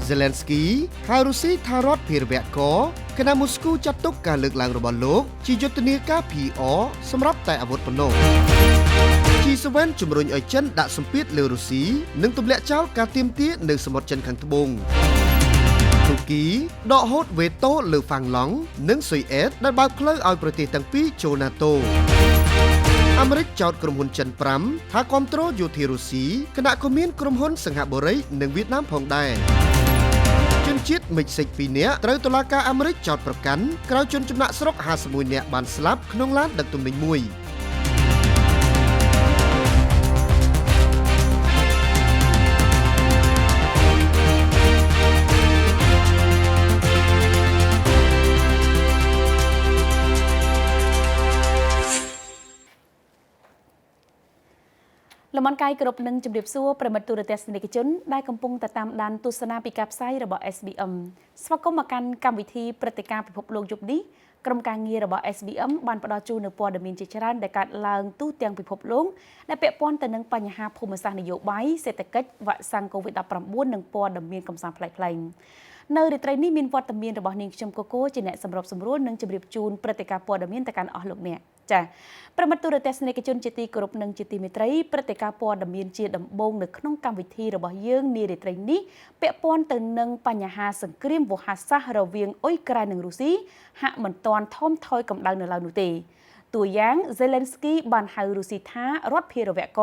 Zelensky ហើយរុស្ស៊ីថារដ្ឋភារវកគណៈមូស្គូចាត់ទុកការលើកឡើងរបស់លោកជាយុទ្ធនាការ PR សម្រាប់តែអាវុធប៉ុណ្ណោះ G7 ជំរុញឲ្យចិនដាក់សម្ពាធលើរុស្ស៊ីនិងទម្លាក់ចោលការទាមទារនៅសមុទ្រចិនខាងត្បូងទូគីដកហូតវេតូលើហ្វាំងឡង់និងស៊ុយអែតដែលបើកផ្លូវឲ្យប្រទេសទាំងពីរចូល NATO អាមេរិកចោទក្រុមហ៊ុនចិន5ថាគាំទ្រយោធារុស្ស៊ីគណៈក៏មានក្រុមហ៊ុនសិង្ហបុរីនិងវៀតណាមផងដែរជនជាតិមិចស៊ិក2នាក់ត្រូវតុលាការអាមេរិកចោទប្រកាន់ក្រោយជនចំណាក់ស្រុក51នាក់បានស្លាប់ក្នុងឡានដឹកទំនិញមួយលំអនកាយគ្រប់នឹងជម្រាបសួរប្រិមិត្តទូរទស្សនិកជនដែលកំពុងតែតាមដានទស្សនាពីការផ្សាយរបស់ SBM ស្វាគមន៍មកកាន់កម្មវិធីព្រឹត្តិការណ៍ពិភពលោកយប់នេះក្រុមការងាររបស់ SBM បានផ្ដល់ជូននូវព័ត៌មានជាច្រើនដែលកើតឡើងទូទាំងពិភពលោកដែលពាក់ព័ន្ធទៅនឹងបញ្ហាភូមិសាស្ត្រនយោបាយសេដ្ឋកិច្ចវ៉ាក់សាំង COVID-19 និងព័ត៌មានកំសាន្តប្លែកៗនៅរាត្រីនេះមានវត្តមានរបស់នាងខ្ញុំកូកូជាអ្នកសម្របសម្រួលនិងជម្រាបជូនព្រឹត្តិការណ៍ព័ត៌មានទៅកាន់អស់លោកអ្នកចា៎ប្រិមត្តទូរទស្សនិកជនជាទីគោរពនិងជាទីមេត្រីព្រឹត្តិការណ៍ព័ត៌មានជាដំបូងនៅក្នុងកម្មវិធីរបស់យើងនារាត្រីនេះពាក់ព័ន្ធទៅនឹងបញ្ហាសង្គ្រាមវោហារសាស្ត្ររវាងអ៊ុយក្រែននិងរុស្ស៊ីហាក់មិនទាន់ថមថយកម្ដៅនៅឡើយនោះទេតួយ៉ាង Zelensky បានហៅរុស្ស៊ីថារដ្ឋភារវក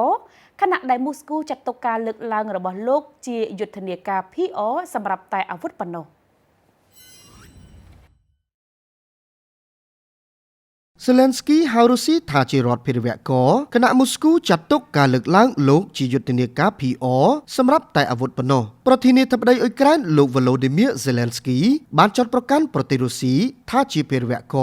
ខណៈដែលមូស្គូចាត់ទុកការលើកឡើងរបស់លោកជាយុទ្ធនាការ PR សម្រាប់តែអាវុធប៉ុណ្ណោះZelensky ហៅរុស្ស៊ីថាជារដ្ឋភារវកគណៈមូស្គូចាត់ទុកការលើកឡើងលោកជាយុទ្ធនាការ PR សម្រាប់តែអាវុធប៉ុណ្ណោះប្រធានាធិបតីអ៊ុយក្រែនលោក Volodymyr Zelensky បានចាត់ប្រកាន់ប្រទេសរុស្ស៊ីថាជាភារវក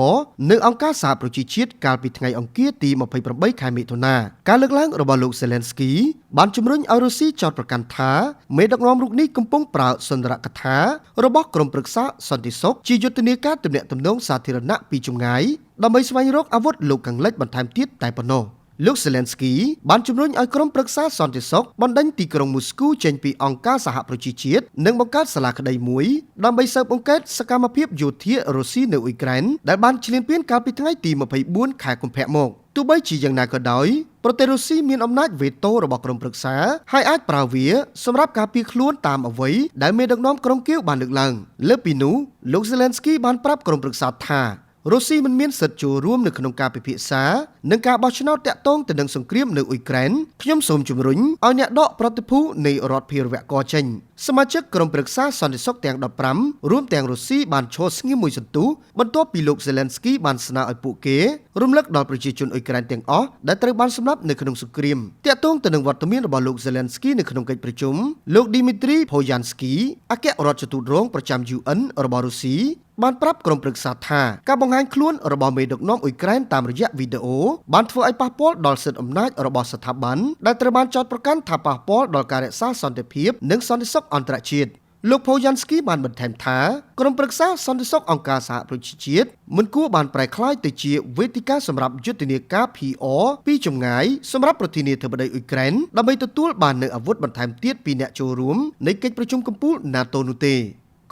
នៅអង្គការសហប្រជាជាតិកាលពីថ្ងៃអង្គារទី28ខែមិថុនាការលើកឡើងរបស់លោក Zelensky បានជំរុញឲ្យរុស្ស៊ីចោទប្រកាន់ថាមេដឹកនាំរូបនេះកំពុងប្រើសន្ទរកថារបស់ក្រុមប្រឹក្សាសន្តិសុខជាយុទ្ធនាការទំនាក់ទំនងសាធារណៈពីចម្ងាយដើម្បីស្វែងរកអាវុធលោកខាងលិចបន្ថែមទៀតតែប៉ុណ្ណោះលោក Zelensky បានជំរុញឲ្យក្រុមប្រឹក្សាសន្តិសុខបណ្ដេញទីក្រុងមូស្គូចេញពីអង្គការសហប្រជាជាតិនិងបង្កើតសាលាក្តីមួយដើម្បីស៊ើបអង្កេតសកម្មភាពយោធារុស្ស៊ីនៅអ៊ុយក្រែនដែលបានឈ្លានពានកាលពីថ្ងៃទី24ខែកុម្ភៈមកទោះបីជាយ៉ាងណាក៏ដោយប្រទេសរុស្ស៊ីមានអំណាចវេតូរបស់ក្រុមប្រឹក្សាហើយអាចប្រើវាសម្រាប់ការពារខ្លួនតាមអ្វីដែលមេដឹកនាំក្រុងគៀវបានលើកឡើងលើពីនោះលោក Zelensky បានប្រាប់ក្រុមប្រឹក្សាថារុស្ស៊ីមិនមានសិទ្ធិចូលរួមនៅក្នុងការពិភាក្សានិងការបោះឆ្នោតតាក់ទងទៅនឹងសង្គ្រាមនៅអ៊ុយក្រែនខ្ញុំសូមជំរុញឲ្យអ្នកដកប្រតិភូនៃរដ្ឋភារវកចេញសមាជិកក្រុមប្រឹក្សាសន្តិសុខទាំង15រួមទាំងរុស្ស៊ីបានឈរស្ងៀមមួយសន្ទុះបន្ទាប់ពីលោក Zelensky បានស្នើឲ្យពួកគេរំលឹកដល់ប្រជាជនអ៊ុយក្រែនទាំងអស់ដែលត្រូវបានសម្លាប់នៅក្នុងសង្គ្រាមតាក់ទងទៅនឹងវត្តមានរបស់លោក Zelensky នៅក្នុងកិច្ចប្រជុំលោក Dmitry Poyansky អគ្គរដ្ឋទូតរងប្រចាំ UN របស់រុស្ស៊ីបានប្រាប់ក្រុមប្រឹក្សាថាការបង្ហាញខ្លួនរបស់មេដឹកនាំអ៊ុយក្រែនតាមរយៈវីដេអូបានធ្វើឲ្យប៉ះពាល់ដល់សិទ្ធិអំណាចរបស់ស្ថាប័នដែលត្រូវបានចោទប្រកាន់ថាប៉ះពាល់ដល់ការរក្សាសន្តិភាពនិងសន្តិសុខអន្តរជាតិលោក Poyansky បានបន្ថែមថាក្រុមប្រឹក្សាសន្តិសុខអង្គការសហប្រជាជាតិមិនគួរបានប្រែក្លាយទៅជាវេទិកាសម្រាប់យុទ្ធនាការ PR ពីចម្ងាយសម្រាប់ប្រធានាធិបតីអ៊ុយក្រែនដើម្បីទទួលបាននូវអាវុធបន្ថែមទៀតពីអ្នកចូលរួមនៃកិច្ចប្រជុំកំពូល NATO នោះទេ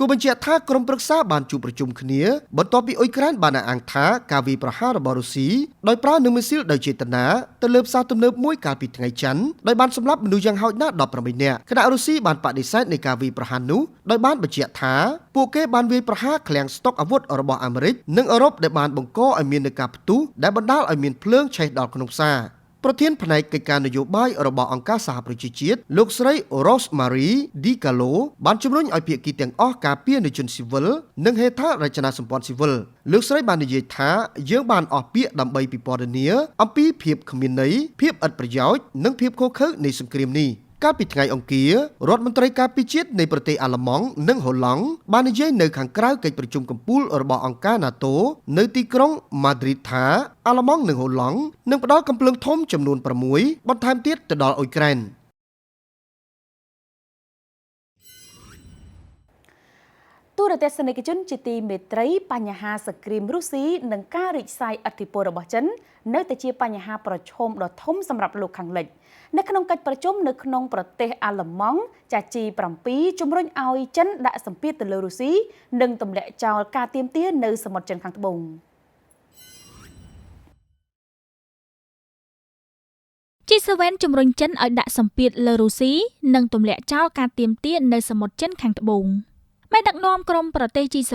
គូបញ្ជាក់ថាក្រុមប្រឹក្សាបានជួបប្រជុំគ្នាបន្ទាប់ពីអ៊ុយក្រែនបានអះអាងថាការវាយប្រហាររបស់រុស្ស៊ីដោយប្រើនូវមីស៊ីលដោយចេតនាទៅលើផ្សារទំនើបមួយកាលពីថ្ងៃច័ន្ទដោយបានសម្លាប់មនុស្សយ៉ាងហោចណាស់18នាក់ខណៈរុស្ស៊ីបានបដិសេធនៃការវាយប្រហារនោះដោយបានបញ្ជាក់ថាពួកគេបានវាយប្រហារឃ្លាំងស្តុកអាវុធរបស់អាមេរិកនិងអឺរ៉ុបដែលបានបង្កឲ្យមាននូវការផ្ទុះដែលបណ្ដាលឲ្យមានភ្លើងឆេះដល់ក្នុងផ្សារប្រធានផ្នែកកិច្ចការនយោបាយរបស់អង្គការសហប្រជាជាតិលោកស្រី Rosemary DiCarlo បានជំរុញឲ្យភាគីទាំងអស់ការពារនៅជនស៊ីវិលនិងហេដ្ឋារចនាសម្ព័ន្ធស៊ីវិលលោកស្រីបាននិយាយថាយើងបានអស់ពាក្យដើម្បីពិពណ៌នាអំពីភាពគ្មានន័យភាពឥតប្រយោជន៍និងភាពឃោរឃៅនៃសង្គ្រាមនេះកាលពីថ្ងៃអង្គាររដ្ឋមន្ត្រីការពារជាតិនៃប្រទេសអាល្លឺម៉ង់និងហូឡង់បាននិយាយនៅខាងក្រៅកិច្ចប្រជុំកំពូលរបស់អង្គការ NATO នៅទីក្រុង Madrid ថាអាល្លឺម៉ង់និងហូឡង់នឹងផ្ដល់កាំភ្លើងធំចំនួន6បន្ថែមទៀតទៅដល់អ៊ុយក្រែនទូ រទស្សនិកជនជាទីមេត្រីបញ្ហាសង្គ្រាមរុស្ស៊ីនិងការរីកសាយឥទ្ធិពលរបស់ចិននៅតែជាបញ្ហាប្រឈមដ៏ធំសម្រាប់លោកខាងលិចនៅក្នុងកិច្ចប្រជុំនៅក្នុងប្រទេសអាល្លឺម៉ង់ចា G7 ជំរុញឲ្យចិនដាក់សម្ពាធទៅលើរុស្ស៊ីនិងទម្លាក់ចោលការទាមទារនៅសមុទ្រចិនខាងត្បូងG7 ជំរុញចិនឲ្យដាក់សម្ពាធលើរុស្ស៊ីនិងទម្លាក់ចោលការទាមទារនៅសមុទ្រចិនខាងត្បូងមេដឹកនាំក្រុមប្រទេស G7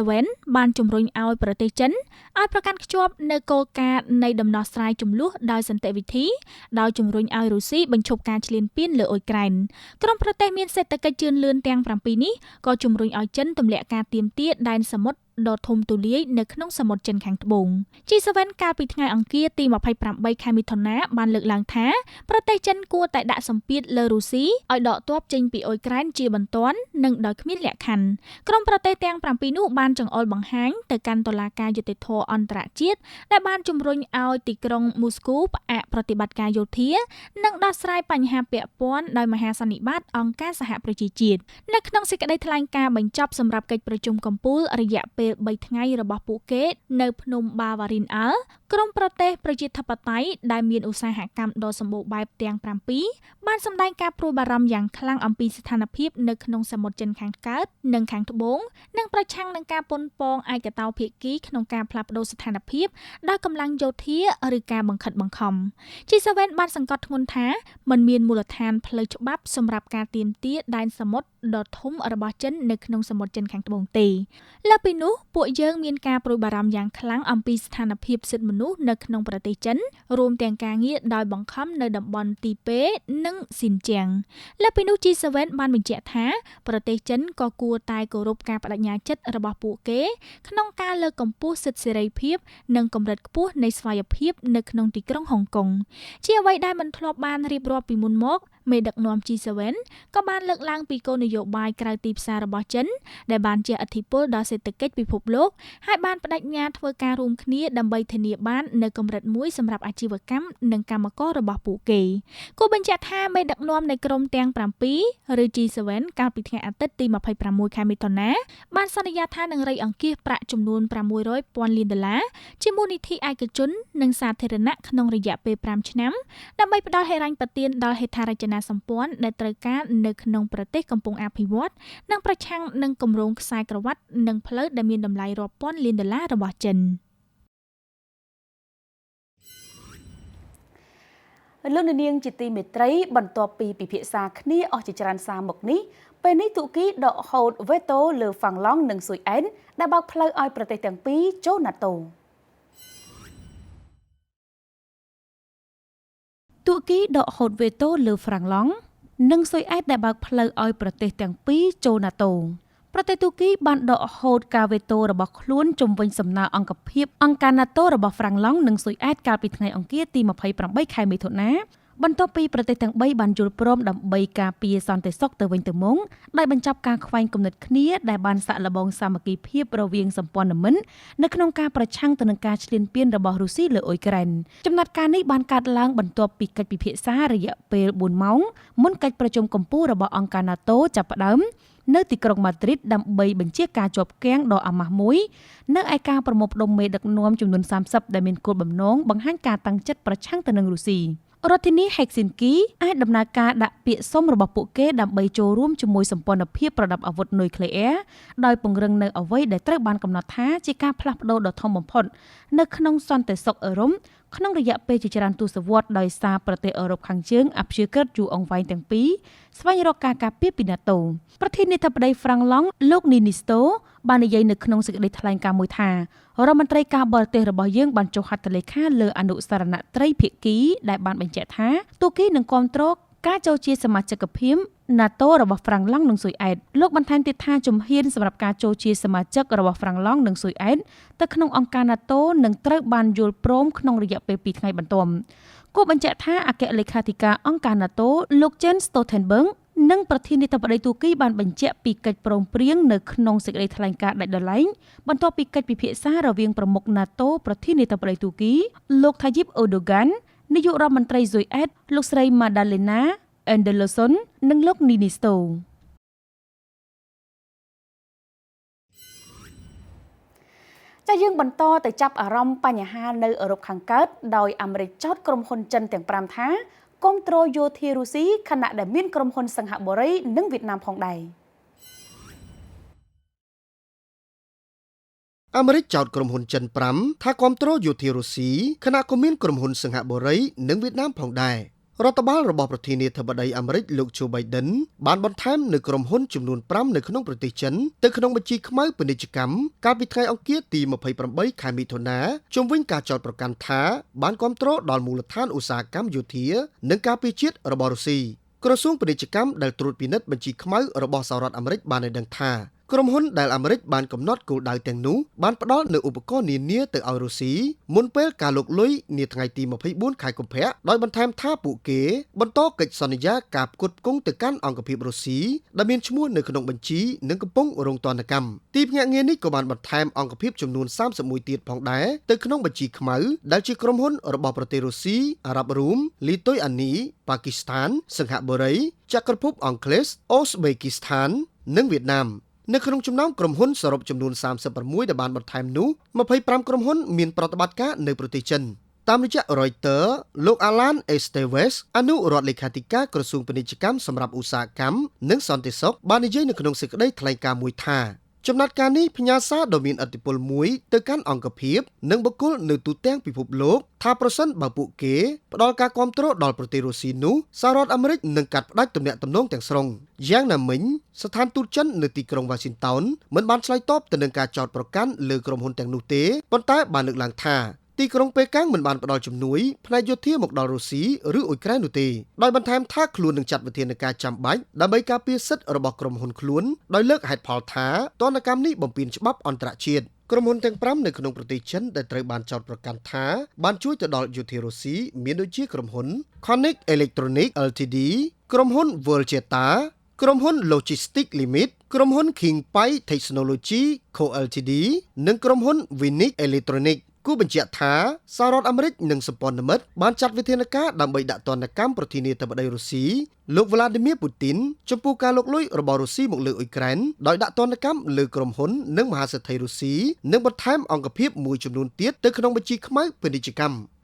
បានជំរុញឲ្យប្រទេសចិនឲ្យប្រកាន់ខ្ជាប់នូវគោលការណ៍នៃដំណោះស្រាយជម្លោះដោយសន្តិវិធីដោយជំរុញឲ្យរុស្ស៊ីបញ្ឈប់ការឈ្លានពានលើអ៊ុយក្រែនក្រុមប្រទេសមានសេដ្ឋកិច្ចជឿនលឿនទាំង7នេះក៏ជំរុញឲ្យចិនទម្លាក់ការទាមទារដែនសមុទ្រដ៏ធំទូលាយនៅក្នុងសមុទ្រចិនខាងត្បូង G7 កាលពីថ្ងៃអង្គារទី28ខែមិថុនាបានលើកឡើងថាប្រទេសចិនគួរតែដាក់សម្ពាធលើរុស្ស៊ីឲ្យដកទ័ពចេញពីអ៊ុយក្រែនជាបន្ទាន់និងដោយគ្មានលក្ខខណ្ឌក្រុមប្រទេសទាំង7នោះបានចង្អុលបង្ហាញទៅកាន់តុលាការយុត្តិធម៌អន្តរជាតិដែលបានជំរុញឲ្យទីក្រុងមូស្គូផ្អាកប្រតិបត្តិការយោធានិងដោះស្រាយបញ្ហាពាក់ព័ន្ធដោយមហាសន្និបាតអង្គការសហប្រជាជាតិនៅក្នុងសេចក្តីថ្លែងការណ៍បញ្ចប់សម្រាប់កិច្ចប្រជុំកំពូលរយៈពេល3ថ្ងៃរបស់ពួកគេនៅភ្នំបាវ៉ារីនអាល់ក្រុមប្រទេសប្រជាធិបតេយ្យដែលមានឧស្សាហកម្មដ៏សម្បូរបែបទាំង7បានសម្ដែងការព្រួយបារម្ភយ៉ាងខ្លាំងអំពីស្ថានភាពនៅក្នុងសមុទ្រចិនខាងកើតនិងខាងត្បូងនិងប្រឆាំងនឹងការប៉ុនប៉ងឯកតោភាគីក្នុងការផ្លាស់ប្តូរស្ថានភាពដោយកម្លាំងយោធាឬការបង្ខិតបង្ខំ G7 បានសង្កត់ធ្ងន់ថាมันមានមូលដ្ឋានផ្លូវច្បាប់សម្រាប់ការទាមទារដែនសមុទ្រដ៏ធំរបស់ចិននៅក្នុងសមុទ្រចិនខាងត្បូងទេលើពីនោះពួកយើងមានការព្រួយបារម្ភយ៉ាងខ្លាំងអំពីស្ថានភាពសិទ្ធិមនុស្សនៅក្នុងប្រទេសចិនរួមទាំងការងារដោយបង្ខំនៅតំបន់ទីពេនិងស៊ីនជៀងលើពីនោះ G7 បានបញ្ជាក់ថាប្រទេសចិនក៏គួរតែគោរពការបដិញ្ញាចិត្តរបស់ពួកគេក្នុងការលើកកម្ពស់សិទ្ធិសេរីភាពនិងកម្រិតខ្ពស់នៃស្វ័យភាពនៅក្នុងទីក្រុងហុងកុងជាអ្វីដែលមិនធ្លាប់បានរៀបរាប់ពីមុនមកមេដឹកនាំ G7 ក៏បានលើកឡើងពីគោលនយោបាយក្រៅទីផ្សាររបស់ចិនដែលបានជះឥទ្ធិពលដល់សេដ្ឋកិច្ចពិភពលោកហើយបានបដិញ្ញាធ្វើការរួមគ្នាដើម្បីធានាបាននូវកម្រិតមួយសម្រាប់អាជីវកម្មនិងកម្មកររបស់ពួកគេគួរបញ្ជាក់ថាមេដឹកនាំនៃក្រុមទាំង7ឬ G7 កាលពីថ្ងៃអាទិត្យទី26ខែមិថុនាបានសន្យាថានឹងរៃអង្គាសប្រាក់ចំនួន$600,000 លានជាមូលនិធិឯកជននិងសាធារណៈក្នុងរយៈពេល5ឆ្នាំដើម្បីផ្ដល់ហិរញ្ញប្បទានដល់ហេដ្ឋារចនាសម្ព័ន្ធដែលត្រូវការនៅក្នុងប្រទេសកំពុងអភិវឌ្ឍនិងប្រឆាំងនឹងគម្រោងខ្សែក្រវ៉ាត់និងផ្លូវដែលមានតម្លៃរាប់ពាន់លានដុល្លាររបស់ចិនលោកនាងជាទីមេត្រីបន្ទាប់ពីពិភាក្សាគ្នាអស់ជាច្រើនសារមកនេះពេលនេះទូគីដកហូតវេតូលើហ្វាំងឡង់និងស៊ុយអែនដែលបើកផ្លូវឲ្យប្រទេសទាំងពីរចូល NATO ទូគីដកហូតវេតូលើហ្វ្រាំងឡង់និងស៊ុយអែតដែលបើកផ្លូវឲ្យប្រទេសទាំងពីរចូល NATO ប្រទេសទូគីបានដកហូតការវេតូរបស់ខ្លួនជំវិញសំណើអង្គភាពអង្គការ NATO របស់ហ្វ្រាំងឡង់និងស៊ុយអែតកាលពីថ្ងៃអង្គារទី28ខែមិថុនាបន្ទាប់ពីប្រទេសទាំង3បានយល់ព្រមដើម្បីការពារសន្តិសុខទៅវិញទៅមកដោយបញ្ចប់ការខ្វែងគំនិតគ្នាដែលបានសាក់លបងសាមគ្គីភាពរវាងសម្ព័ន្ធមិត្តនៅក្នុងការប្រឆាំងទៅនឹងការឈ្លានពានរបស់រុស្ស៊ីលើអ៊ុយក្រែនចំណាត់ការនេះបានកើតឡើងបន្ទាប់ពីកិច្ចពិភាក្សារយៈពេល4ម៉ោងមុនកិច្ចប្រជុំកំពូលរបស់អង្គការ NATO ចាប់ផ្ដើមនៅទីក្រុងម៉ាឌ្រីតដើម្បីបញ្ជាការជាប់គាំងដ៏អាម៉ាស់មួយនៅឯការប្រមូលផ្ដុំមេដឹកនាំចំនួន30ដែលមានគោលបំណងបង្ហាញការតាំងចិត្តប្រឆាំងទៅនឹងរុស្ស៊ីរដ្ឋធានី Helsinki អាចដំណើរការដាក់ពាក្យសុំរបស់ពួកគេដើម្បីចូលរួមជាមួយសម្ព័ន្ធភាពប្រដាប់អាវុធនុយក្លេអ៊ែរដោយពង្រឹងនៅអ្វីដែលត្រូវបានកំណត់ថាជាការផ្លាស់ប្ដូរដ៏ធំបំផុតនៅក្នុងសន្តិសុខអឺរ៉ុបក្នុងរយៈពេលជាច្រើនទសវត្សរ៍ដោយសារប្រទេសអឺរ៉ុបខាងជើងអព្យាក្រឹតយូរអង្វែងទាំងពីរស្វែងរកការការពារពី NATO ប្រធានាធិបតីហ្វ្រាំងឡង់លោកនីនីស្តូបាននិយាយនៅក្នុងសេចក្តីថ្លែងការណ៍មួយថារដ្ឋមន្ត្រីការបរទេសរបស់យើងបានចុះហត្ថលេខាលើអនុសារណៈត្រីភាគីដែលបានបញ្ជាក់ថាទូគីនឹងគាំទ្រការចូលជាសមាជិកភាព NATO របស់ហ្វ្រាំងឡង់និងស៊ុយអែតលោកបន្ថែមទៀតថាជំហានសម្រាប់ការចូលជាសមាជិករបស់ហ្វ្រាំងឡង់និងស៊ុយអែតទៅក្នុងអង្គការ NATO នឹងត្រូវបានយល់ព្រមក្នុងរយៈពេល2ថ្ងៃបន្ទាប់គូបញ្ជាក់ថាអគ្គលេខាធិការអង្គការ NATO លោក Jens Stoltenberg និងប្រធានាធិបតីទូគីបានបញ្ជាក់ពីកិច្ចព្រមព្រៀងនៅក្នុងសេចក្តីថ្លែងការណ៍ដាច់ដោយឡែកបន្ទាប់ពីកិច្ចពិភាក្សារវាងប្រមុខ NATO ប្រធានាធិបតីទូគីលោក Tayyip Erdogan នាយករដ្ឋមន្ត្រីស៊ុយអែតលោកស្រី Madalena Anderson និងលោក Ninisto ចាយើងបន្តទៅចាប់អារម្មណ៍បញ្ហានៅអឺរ៉ុបខាងកើតដោយអាមេរិកចោទក្រុមហ៊ុនចិនទាំង5ថាគ្រប់គ្រងយោធារុស្ស៊ីខណៈដែលមានក្រុមហ៊ុនសិង្ហបុរីនិងវៀតណាមផងដែរអាមេរិកចោទក្រុមហ៊ុនចិន5ថាគ្រប់គ្រងយោធារុស្ស៊ីខណៈក៏មានក្រុមហ៊ុនសិង្ហបុរីនិងវៀតណាមផងដែររដ្ឋបាលរបស់ប្រធានាធិបតីអាមេរិកលោក Joe Biden បានបន្ថែមនៅក្រុមហ៊ុនចំនួន5នៅក្នុងប្រទេសចិនទៅក្នុងបញ្ជីខ្មៅពាណិជ្ជកម្មកាលពីថ្ងៃអង្គារទី28ខែមិថុនាជុំវិញការចោទប្រកាន់ថាបានគ្រប់គ្រងដល់មូលដ្ឋានឧស្សាហកម្មយោធានិងការពារជាតិរបស់រុស្ស៊ីក្រសួងពាណិជ្ជកម្មដែលត្រួតពិនិត្យបញ្ជីខ្មៅរបស់សហរដ្ឋអាមេរិកបានឲ្យដឹងថាក្រុមហ៊ុនដែលអាមេរិកបានកំណត់គោលដៅទាំងនោះបានផ្ដល់នូវឧបករណ៍នានាទៅឲ្យរុស្ស៊ីមុនពេលការលុកលុយនាថ្ងៃទី24ខែកុម្ភៈដោយបន្ថែមថាពួកគេបន្តកិច្ចសន្យាការផ្គត់ផ្គង់ទៅកាន់អង្គភាពរុស្ស៊ីដែលមានឈ្មោះនៅក្នុងបញ្ជីនិងកំពុងរងទណ្ឌកម្មទីភ្នាក់ងារនេះក៏បានបន្ថែមអង្គភាពចំនួន31ទៀតផងដែរទៅក្នុងបញ្ជីខ្មៅដែលជាក្រុមហ៊ុនរបស់ប្រទេសរុស្ស៊ីអារ៉ាប់រួមលីទុយអានីប៉ាគីស្ថានសិង្ហបុរីចក្រភពអង់គ្លេសអូស្បេគីស្ថាននិងវៀតណាមនៅក្នុងចំណោមក្រុមហ៊ុនសរុបចំនួន36ដែលបានបន្ថែមនោះ25ក្រុមហ៊ុនមានប្រតិបត្តិការនៅប្រទេសចិនតាមរយៈ Reuters លោក Alan Esteves អនុរដ្ឋលេខាធិការក្រសួងពាណិជ្ជកម្មសម្រាប់ឧស្សាហកម្មនិងសន្តិសុខបាននិយាយនៅក្នុងសេចក្តីថ្លែងការណ៍មួយថាចំណាត់ការនេះផ្ញើសារដ៏មានឥទ្ធិពលមួយទៅកាន់អង្គភាពនិងបុគ្គលនៅទូទាំងពិភពលោកថាប្រសិនបើពួកគេផ្ដល់ការគាំទ្រដល់ប្រទេសរុស្ស៊ីនោះសហរដ្ឋអាមេរិកនឹងកាត់ផ្តាច់ទំនាក់ទំនងទាំងស្រុងយ៉ាងណាមិញស្ថានទូតចិននៅទីក្រុង Washington មិនបានឆ្លើយតបទៅនឹងការចោទប្រកាន់លើក្រុមហ៊ុនទាំងនោះទេប៉ុន្តែបានលើកឡើងថាទីក្រុងប៉េកាំងមិនបានផ្ដល់ជំនួយផ្នែកយោធាមកដល់រុស្ស៊ីឬអ៊ុយក្រែននោះទេដោយបន្ថែមថាខ្លួននឹងចាត់វិធានការចាំបាច់ដើម្បីការពារសិទ្ធិរបស់ក្រុមហ៊ុនខ្លួនដោយលើកហេតុផលថាទណ្ឌកម្មនេះបំពានច្បាប់អន្តរជាតិក្រុមហ៊ុនទាំង5នៅក្នុងប្រទេសចិនដែលត្រូវបានចោទប្រកាន់ថាបានជួយទៅដល់យោធារុស្ស៊ីមានដូចជាក្រុមហ៊ុន Konik Electronic Ltd ក្រុមហ៊ុន Volgeta ក្រុមហ៊ុន Logistics Limit ក្រុមហ៊ុន Kingpai Technology Co Ltd និងក្រុមហ៊ុន Vinik Electronicគូបញ្ជាក់ថាសហរដ្ឋអាមេរិកនិងសម្ព័ន្ធមិត្តបានចាត់វិធានការដើម្បីដាក់ទណ្ឌកម្មប្រធានាធិបតីរុស្ស៊ីលោក Vladimir Putin ចំពោះការលុកលុយរបស់រុស្ស៊ីមកលើអ៊ុយក្រែនដោយដាក់ទណ្ឌកម្មលើក្រុមហ៊ុននិងមហាសេដ្ឋីរុស្ស៊ីនិងបន្ថែមអង្គភាពមួយចំនួនទៀតទៅក្នុងបញ្ជីខ្មៅពាណិជ្ជកម្ម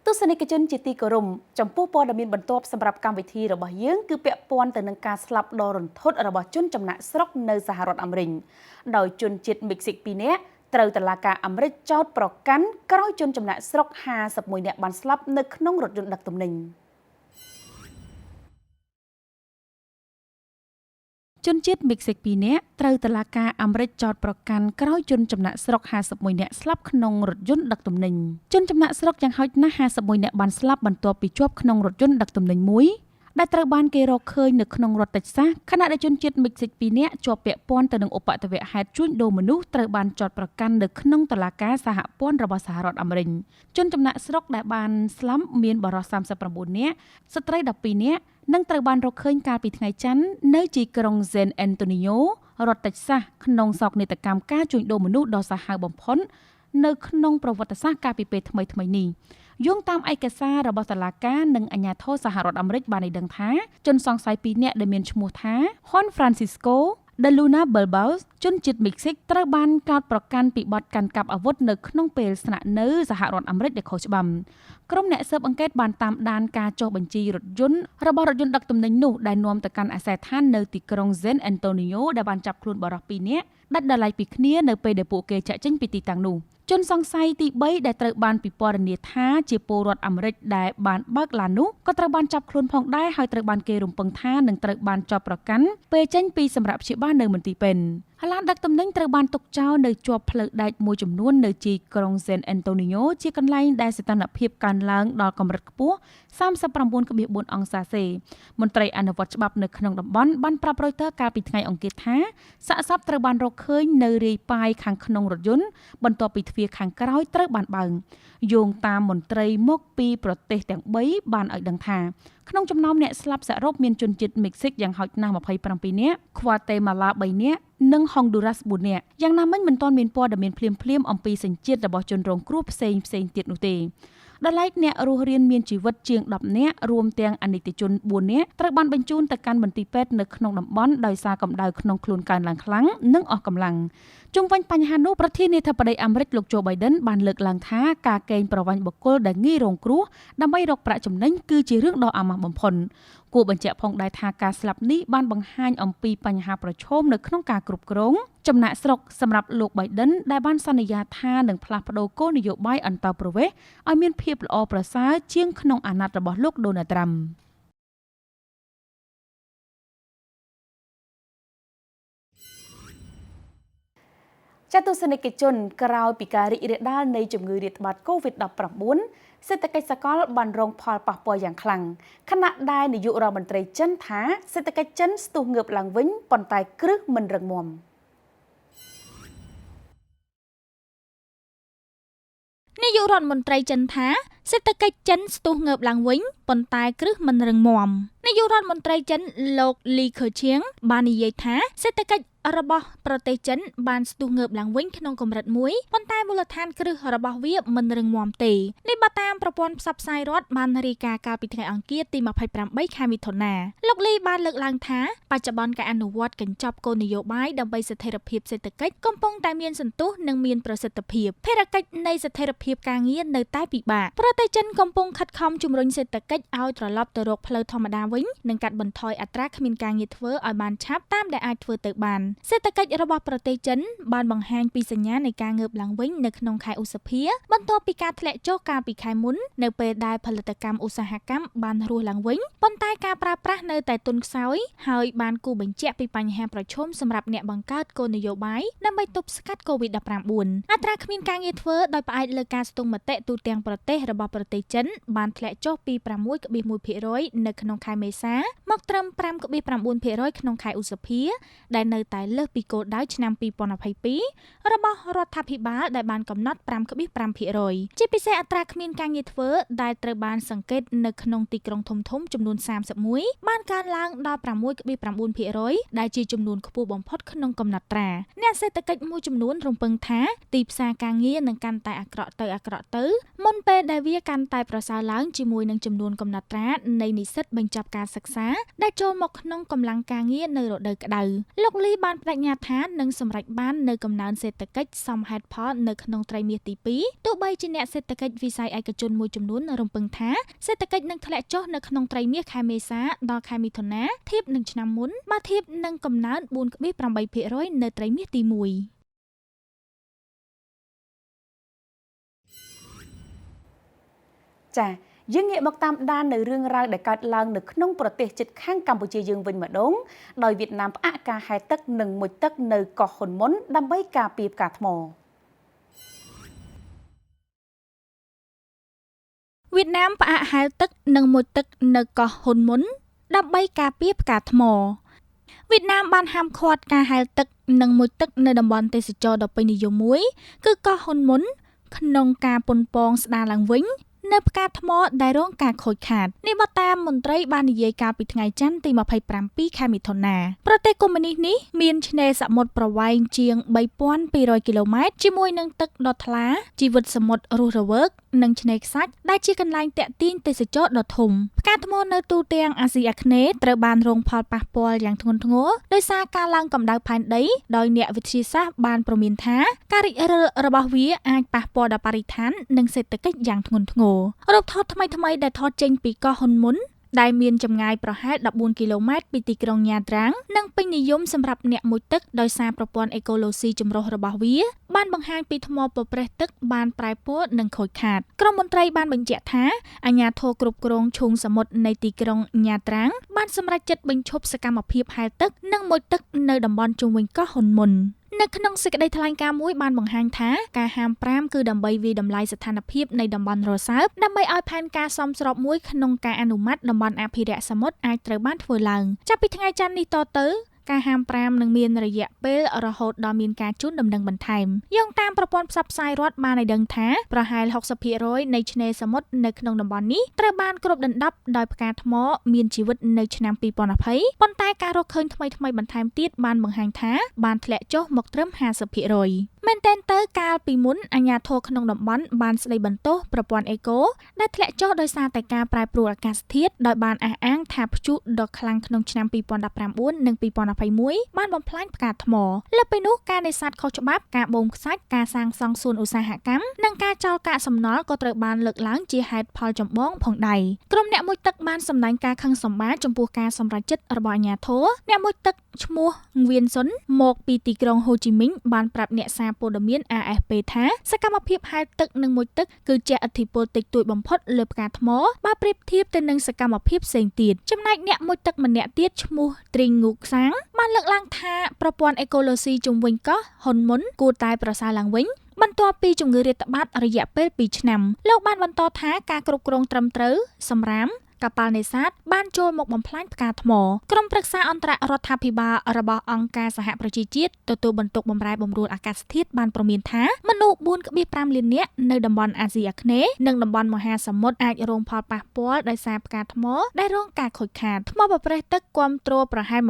ទស្សនិកជនជាទីគោរពចំពោះព័ត៌មានបន្ទាប់សម្រាប់កម្មវិធីរបស់យើងគឺពាក់ព័ន្ធទៅនឹងការស្លាប់ដ៏រន្ធត់របស់ជនចំណាក់ស្រុកនៅសហរដ្ឋអាមេរិកដោយជនជាតិមិចស៊ិក2នាក់ត្រូវតុលាការអាមេរិកចោទប្រកាន់ក្រោយជនចំណាក់ស្រុក51នាក់បានស្លាប់នៅក្នុងរថយន្តដឹកទំនិញជនជាតិមិចស៊ិក2នាក់ត្រូវតុលាការអាមេរិកចោទប្រកាន់ក្រោយជនចំណាក់ស្រុក51នាក់ស្លាប់ក្នុងរថយន្តដឹកទំនិញជនចំណាក់ស្រុកយ៉ាងហោចណាស់51នាក់បានស្លាប់បន្ទាប់ពីជាប់ក្នុងរថយន្តដឹកទំនិញមួយដែលត្រូវបានគេរកឃើញនៅក្នុងរដ្ឋតិចសាសខណៈដែលជនជាតិមិចស៊ិក2នាក់ជាប់ពាក់ព័ន្ធទៅនឹងឧបទ្ទវហេតុជួញដូរមនុស្សត្រូវបានចោទប្រកាន់នៅក្នុងតុលាការសហព័ន្ធរបស់សហរដ្ឋអាមេរិកជនចំណាក់ស្រុកដែលបានស្លាប់មានបរិសុទ្ធ39នាក់ស្ត្រី12នាក់នឹងត្រូវបានរកឃើញកាលពីថ្ងៃច័ន្ទនៅទីក្រុង San Antonio រដ្ឋតិចសាសក្នុងសោកនាដកម្មការជួញដូរមនុស្សដ៏សាហាវបំផុតនៅក្នុងប្រវត្តិសាស្ត្រកាលពីពេលថ្មីៗនេះយោងតាមឯកសាររបស់តុលាការនិងអាជ្ញាធរសហរដ្ឋអាមេរិកបានឲ្យដឹងថាជនសង្ស័យ2នាក់ដែលមានឈ្មោះថា Juan Francisco De Luna Balbaus ជនជាតិមិចស៊ិកត្រូវបានកោតប្រកាន់ពីបទកាន់កាប់អាវុធនៅក្នុងពេលស្នាក់នៅសហរដ្ឋអាមេរិកដែលខុសច្បាប់ក្រុមអ្នកស៊ើបអង្កេតបានតាមដានការចុះបញ្ជីរថយន្តរបស់រថយន្តដឹកទំនិញនោះដែលនាំទៅកាន់អាសយដ្ឋាននៅទីក្រុង San Antonio ដែលបានចាប់ខ្លួនបរិសុទ្ធ2នាក់ដាច់ដោយឡែកពីគ្នានៅពេលដែលពួកគេចាក់ចេញពីទីតាំងនោះជនសង្ស័យទី3ដែលត្រូវបានពិពណ៌នាថាជាពលរដ្ឋអាមេរិកដែលបានបើកឡាននោះក៏ត្រូវបានចាប់ខ្លួនផងដែរហើយត្រូវបានគេរំពឹងថានឹងត្រូវបានចោទប្រកាន់ពេលចេញពីសម្រាប់ព្យាបាលនៅមន្ទីរពេទ្យឡានដឹកទំនិញត្រូវបានទុកចោលនៅជាប់ផ្លូវដែកមួយចំនួននៅទីក្រុង San Antonio ជាកន្លែងដែលសីតុណ្ហភាពកើនឡើងដល់កម្រិតខ្ពស់ 39.4 អង្សាសេមន្ត្រីអនុវត្តច្បាប់នៅក្នុងតំបន់បានប្រាប់ Reuters កាលពីថ្ងៃអង្គារថាសាកសពត្រូវបានរកឃើញនៅរាយប៉ាយខាងក្នុងរថយន្តបន្ទាប់ពីទ្វារខាងក្រោយត្រូវបានបើកយោងតាមមន្ត្រីមកពីប្រទេសទាំង3បានឲ្យដឹងថាក្នុងចំណោមអ្នកស្លាប់សរុបមានជនជាតិមិចស៊ិកយ៉ាងហោចណាស់27នាក់ Guatemala 3នាក់និង Honduras 4នាក់យ៉ាងណាមិញមិនទាន់មានព័ត៌មានភ្លាមៗអំពីសញ្ជាតិរបស់ជនរងគ្រោះផ្សេងទៀតនោះទេ ដល់ឡែកអ្នករស់រានមានជីវិតជាង10នាក់រួមទាំងអនិច្ចជន4នាក់ត្រូវបានបញ្ជូនទៅកាន់មន្ទីរពេទ្យនៅក្នុងតំបន់ដោយសារកម្ដៅក្នុងខ្លួនកើនឡើងខ្លាំងនិងអស់កម្លាំងជុំវិញបញ្ហានោះប្រធានាធិបតីអាមេរិកលោក Joe Biden បានលើកឡើងថាការកេងប្រវ័ញ្ចបុគ្គលដែលងាយរងគ្រោះដើម្បីរកប្រាក់ចំណេញគឺជារឿងដ៏អាម៉ាស់បំផុតគួរបញ្ជាក់ផងដែរថាការស្លាប់នេះបានបង្ហាញអំពីបញ្ហាប្រឈមនៅក្នុងការគ្រប់គ្រងចំណាក់ស្រុកសម្រាប់លោក Biden ដែលបានសន្យាថានឹងផ្លាស់ប្ដូរគោលនយោបាយអន្តោប្រវេសន៍ឲ្យមានភាពល្អប្រសើរជាងក្នុងអាណត្តិរបស់លោក Donald Trumpចតុសនិកជនក្រោយពីការរីករាលដាលនៃជំងឺរាតត្បាត COVID-19 សេដ្ឋកិច្ចសកលបានរងផលប៉ះពាល់យ៉ាងខ្លាំងខណៈដែលនាយករដ្ឋមន្ត្រីចិនថាសេដ្ឋកិច្ចចិនស្ទុះងើបឡើងវិញប៉ុន្តែគ្រឹះមិនរឹងមាំនាយករដ្ឋមន្ត្រីចិនថាសេដ្ឋកិច្ចចិនស្ទុះងើបឡើងវិញប៉ុន្តែគ្រឹះមិនរឹងមាំនាយករដ្ឋមន្ត្រីចិនលោកលីខឺឈៀងបាននិយាយថាសេដ្ឋកិច្ចរបស់ប្រទេសចិនបានស្ទុះងើបឡើងវិញក្នុងកម្រិតមួយប៉ុន្តែមូលដ្ឋានគ្រឹះរបស់វាមិនរឹងមាំទេនេះបើតាមប្រព័ន្ធផ្សព្វផ្សាយរដ្ឋបានរាយការណ៍កាលពីថ្ងៃអង្គារទី28ខែមិថុនាលោកលីបានលើកឡើងថាបច្ចុប្បន្នការអនុវត្តកញ្ចប់គោលនយោបាយដើម្បីស្ថិរភាពសេដ្ឋកិច្ចកំពុងតែមានសន្ទុះនិងមានប្រសិទ្ធភាពភារកិច្ចនៃស្ថិរភាពការងារនៅតែពិបាកប្រទេសចិនកំពុងខិតខំជំរុញសេដ្ឋកិច្ចឲ្យត្រឡប់ទៅរកផ្លូវធម្មតាវិញនិងកាត់បន្ថយអត្រាគ្មានការងារធ្វើឲ្យបានឆាប់តាមដែលអាចធ្វើទៅបានសេដ្ឋកិច្ចរបស់ប្រទេសចិនបានបង្ហាញពីសញ្ញានៃការងើបឡើងវិញនៅក្នុងខែឧសភាបន្ទាប់ពីការធ្លាក់ចុះកាលពីខែមុននៅពេលដែលផលិតកម្មឧស្សាហកម្មបានរស់ឡើងវិញប៉ុន្តែការប្រើប្រាស់នៅតែទន់ខ្សោយហើយបានគូបញ្ជាក់ពីបញ្ហាប្រឈមសម្រាប់អ្នកបង្កើតគោលនយោបាយដើម្បីទប់ស្កាត់ COVID-19 អត្រាគ្មានការងារធ្វើដោយផ្អែកលើការស្ទង់មតិទូទាំងប្រទេសរបស់ប្រទេសចិនបានធ្លាក់ចុះពី 6.1% នៅក្នុងខែមេសាមកត្រឹម 5.9% ក្នុងខែឧសភាដែលនៅតែលើសពីគោលដៅឆ្នាំ2022របស់រដ្ឋាភិបាលដែលបានកំណត់ 5.5% ជាពិសេសអត្រាគ្មានការងារធ្វើដែលត្រូវបានសង្កេតនៅក្នុងទីក្រុងធំៗចំនួន31បានកើនឡើងដល់ 6.9% ដែលជាចំនួនខ្ពស់បំផុតក្នុងកំណត់ត្រាអ្នកសេដ្ឋកិច្ចមួយចំនួនរំពឹងថាទីផ្សារការងារនឹងកាន់តែអាក្រក់ទៅមុនពេលដែលវាកាន់តែប្រសើរឡើងជាមួយនឹងចំនួនកំណត់ត្រានៃនិស្សិតបញ្ចប់ការសិក្សាដែលចូលមកក្នុងកម្លាំងការងារនៅរដូវក្តៅលោកលីបានបដិញ្ញាថានឹងសម្រេចបាននៅកំណើនសេដ្ឋកិច្ចសមហេតុផលនៅក្នុងត្រីមាសទី2ទោះបីជាអ្នកសេដ្ឋកិច្ចវិស័យឯកជនមួយចំនួនរំពឹងថាសេដ្ឋកិច្ចនឹងធ្លាក់ចុះនៅក្នុងត្រីមាសខែមេសាដល់ខែមិថុនាធៀបនឹងឆ្នាំមុនបើធៀបនឹងកំណើន 4.8% នៅត្រីមាសទី1ចា៎យើងងាកមកតាមដាននៅរឿងរ៉ាវដែលកើតឡើងនៅក្នុងប្រទេសជិតខាងកម្ពុជាយើងវិញម្ដងដោយវៀតណាមផ្អាកការហែលទឹកនិងមុជទឹកនៅកោះហ៊ុនមុនដើម្បីការពារផ្កាថ្មវៀតណាមផ្អាកហែលទឹកនិងមុជទឹកនៅកោះហ៊ុនមុនដើម្បីការពារផ្កាថ្មវៀតណាមបានហាមឃាត់ការហែលទឹកនិងមុជទឹកនៅតំបន់ទេសចរណ៍ដ៏ពេញនិយមមួយគឺកោះហ៊ុនមុនក្នុងការប៉ុនប៉ងស្ដារឡើងវិញនៅផ្កាថ្មដែលរងការខូចខាតនេះបើតាមមន្ត្រីបាននិយាយកាលពីថ្ងៃច័ន្ទទី27ខែមិថុនាប្រទេសកុម្មុយនីសនេះមានឆ្នេរសមុទ្រប្រវែងជាង 3,200 គីឡូម៉ែត្រជាមួយនឹងទឹកដ៏ថ្លាជីវិតសមុទ្ររស់រវើកនិងឆ្នេរខ្សាច់ដែលជាកន្លែងទាក់ទាញទេសចរដ៏ធំផ្កាថ្មនៅទូទាំងអាស៊ីអាគ្នេយ៍ត្រូវបានរងផលប៉ះពាល់យ៉ាងធ្ងន់ធ្ងរដោយសារការឡើងកម្ដៅផែនដីដោយអ្នកវិទ្យាសាស្ត្របានព្រមានថាការរីករាលរបស់វាអាចប៉ះពាល់ដល់បរិស្ថាននិងសេដ្ឋកិច្ចយ៉ាងធ្ងន់ធ្ងររូបថតថ្មីៗដែលថតចេញពីកោះហ៊ុនមុនដែលមានចម្ងាយប្រហែល14គីឡូម៉ែត្រពីទីក្រុងញ៉ាត្រាងនិងពេញនិយមសម្រាប់អ្នកមុជទឹកដោយសារប្រព័ន្ធអេកូឡូស៊ីចម្រុះរបស់វាបានបង្ហាញពីថ្មប្រប្រេះទឹកបានប្រែពណ៌និងខូចខាតក្រុមមន្ត្រីបានបញ្ជាក់ថាអាជ្ញាធរគ្រប់គ្រងឈូងសមុទ្រនៃទីក្រុងញ៉ាត្រាងបានសម្រេចចិត្តបញ្ឈប់សកម្មភាពហែលទឹកនិងមុជទឹកនៅតំបន់ជុំវិញកោះហ៊ុនមុននៅក្នុងសេចក្តីថ្លែងការណ៍មួយបានបង្ហាញថាការហាម5គឺដើម្បីវាយតម្លៃស្ថានភាពនៃតំបន់រសើបដើម្បីឲ្យផែនការសមស្របមួយក្នុងការអនុម័តតំបន់អភិរក្សសមុទ្រអាចត្រូវបានធ្វើឡើងចាប់ពីថ្ងៃច័ន្ទនេះតទៅ ការហាមប្រាមនឹងមានរយៈពេលរហូតដល់មានការជូនដំណឹងបន្ថែមយោងតាមប្រព័ន្ធផ្សព្វផ្សាយរដ្ឋបានឲ្យដឹងថាប្រហែល 60% នៃឆ្នេរសមុទ្រនៅក្នុងតំបន់នេះត្រូវបានគ្របដណ្ដប់ដោយផ្កាថ្មមានជីវិតនៅឆ្នាំ 2020 ប៉ុន្តែការរកឃើញថ្មីៗបន្ថែមទៀតបានបង្ហាញថាបានធ្លាក់ចុះមកត្រឹម 50% មែនទែនទៅកាលពីមុនអាជ្ញាធរក្នុងតំបន់បានស្ដីបន្ទោសប្រព័ន្ធអេកូដែលធ្លាក់ចុះដោយសារតែការប្រែប្រួលអាកាសធាតុដោយបានអះអាងថាព្យុះដ៏ខ្លាំងក្នុងឆ្នាំ 2019 និង 2021 បានបំផ្លាញផ្កាថ្មលើពីនោះការនេសាទខុសច្បាប់ការបូមខ្សាច់ការសាងសង់សួនឧស្សាហកម្មនិងការចោលកាកសំណល់ក៏ត្រូវបានលើកឡើងជាហេតុផលចម្បងផងដែរក្រុមអ្នកមុជទឹកបានសម្ដែងការខឹងសម្បារចំពោះការសម្រេចចិត្តរបស់អាជ្ញាធរអ្នកមុជទឹកឈ្មោះងវៀនសុនមកពីទីក្រុងហូជីមីញបានប្រាប់អ្នកសារព័ត៌មាន AFP ថាសកម្មភាពហែលទឹកនិងមុជទឹកគឺជាឥទ្ធិពលតិចតួចបំផុតលើផ្កាថ្មបើប្រៀបធៀបទៅនឹងសកម្មភាពផ្សេងទៀតចំណែកអ្នកមុជទឹកម្នាក់ទៀតឈ្មោះទ្រីងងូកសាងបានលើកឡើងថាប្រព័ន្ធអេកូឡូស៊ីជុំវិញកោះហ៊ុនមុនគួរតែប្រសើរឡើងវិញបន្ទាប់ពីជំងឺរាតត្បាតរយៈពេល 2 ឆ្នាំលោកបានបន្តថាការគ្រប់គ្រងត្រឹមត្រូវសម្រាមកប៉ាល់នេសាទបានចូលមកបំផ្លាញផ្កាថ្មក្រុមប្រឹក្សាអន្តររដ្ឋាភិបាលរបស់អង្គការសហប្រជាជាតិទទួលបន្ទុកបម្រែបម្រួលអាកាសធាតុបានព្រមានថាមនុស្ស 4.5 លាននាក់នៅតំបន់អាស៊ីអាគ្នេយ៍និងតំបន់មហាសមុទ្រអាចរងផលប៉ះពាល់ដោយសារផ្កាថ្មដែលរងការខូចខាតថ្មប្រប្រេះទឹកគាំទ្រប្រហែល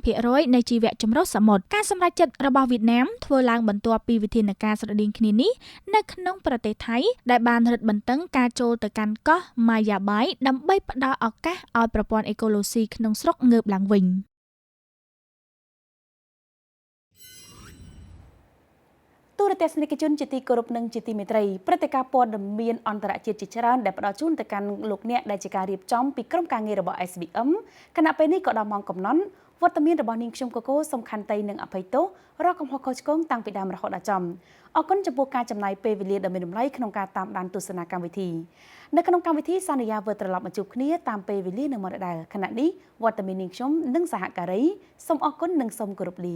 25% នៃជីវៈចម្រុះសមុទ្រការសម្រេចចិត្តរបស់វៀតណាមធ្វើឡើងបន្ទាប់ពីវិធានការស្រដៀងគ្នានេះនៅក្នុងប្រទេសថៃដែលបានរឹតបន្តឹងការចូលទៅកាន់កោះម៉ាយ៉ាបាយដើម្បីផ្ដល់ឱកាសឲ្យប្រព័ន្ធអេកូឡូស៊ីក្នុងស្រុកងើបឡើងវិញទូរទស្សនិកជនជាទីគោរពនិងជាទីមេត្រីព្រឹត្តិការណ៍ព័ត៌មានអន្តរជាតិជាច្រើនដែលផ្ដល់ជូនទៅកាន់លោកអ្នកដែលជាការរៀបចំពីក្រុមការងាររបស់ SBM គណៈពេលនេះក៏ដល់ម៉ោងកំណត់វត្តមានរបស់នាងខ្ញុំកកូសំខាន់តៃនិងអភ័យទោសរកកំហុសខុសឆ្គងតាំងពីដើមរហូតដល់ចំអរគុណចំពោះការចំណាយពេលវេលាដ៏មានតម្លៃក្នុងការតាមដានទស្សនាកម្មវិធីនៅក្នុងកម្មវិធីសន្យាវិលត្រឡប់មកជួបគ្នាតាមពេលវេលានៅម៉ោងដដែលខណៈនេះវត្តមាននាងខ្ញុំនិងសហការីសូមអរគុណនិងសូមគោរពលា